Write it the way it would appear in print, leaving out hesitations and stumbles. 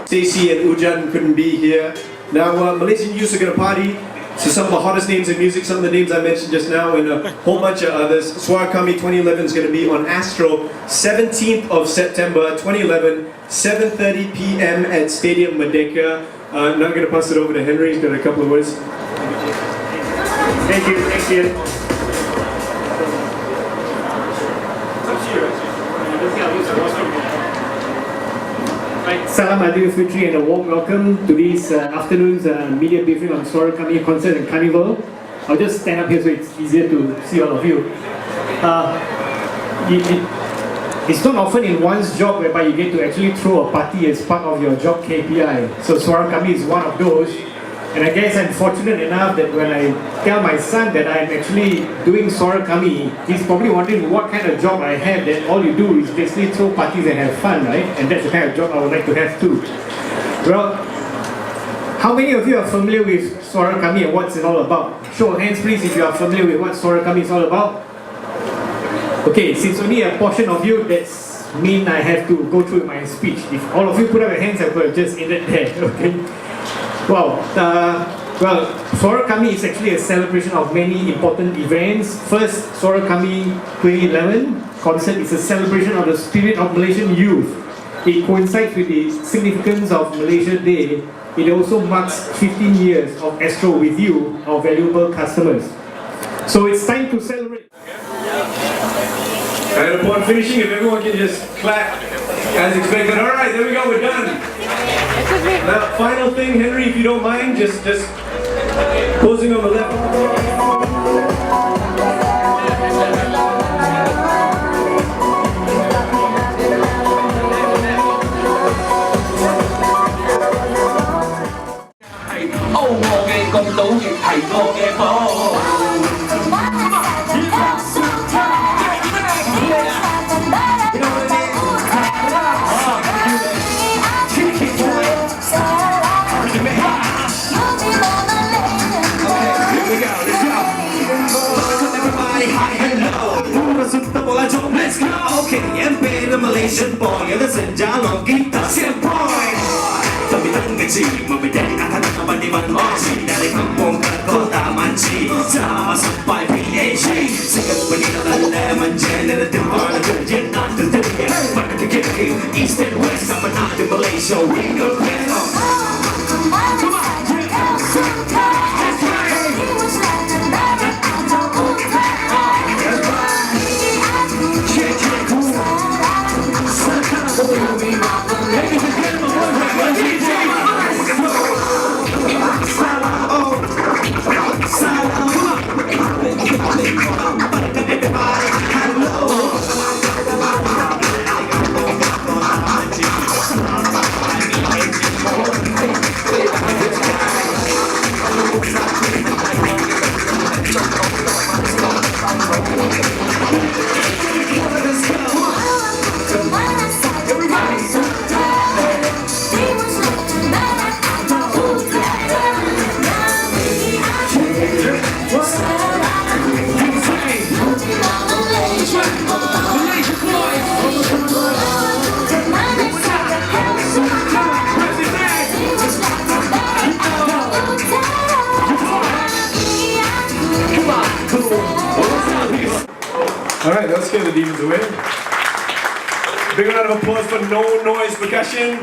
Stacey and Ujan couldn't be here. Now, Malaysian youths are going to party. So some of the hottest names in music, some of the names I mentioned just now, and a whole bunch of others. Suara Kami 2011 is going to be on Astro, 17th of September 2011, 7:30 p.m. at Stadium Merdeka. Now I'm going to pass it over to Henry. He's got a couple of words. Thank you. Salam Adil Fitri and a warm welcome to this afternoon's media briefing on Suara Kami concert and carnival. I'll just stand up here so it's easier to see all of you. It's not often in one's job whereby you get to actually throw a party as part of your job KPI. So Suara Kami is one of those. And I guess I'm fortunate enough that when I tell my son that I'm actually doing Suara Kami, he's probably wondering what kind of job I have, that all you do is basically throw parties and have fun, right? And that's the kind of job I would like to have too. Well, how many of you are familiar with Suara Kami and what's it all about? Show of hands please if you are familiar with what Suara Kami is all about. Okay, since only a portion of you, that's mean I have to go through my speech. If all of you put up your hands, I could have just ended there, okay? Well, Suara Kami is actually a celebration of many important events. First, Suara Kami 2011 concert is a celebration of the spirit of Malaysian youth. It coincides with the significance of Malaysia Day. It also marks 15 years of Astro with you, our valuable customers. So it's time to celebrate. And upon finishing, if everyone can just clap as expected. All right, there we go, we're done. Now, final thing, Henry, if you don't mind, just closing on the left. Let's go, okay, em bé là Malaysian boy, ở senja lo kita siap boy. Tapi tak kecil, membedai anak-anak bandingan oci dari kampung ke kota manci, sama sampai PhD. Sekat pendidikan lemon general depan kerjaan tertentu. Pada kekiri, east and west, sama nak di Malaysia, we go crazy. Alright, let's scare the demons away. Big round of applause for No Noise Percussion.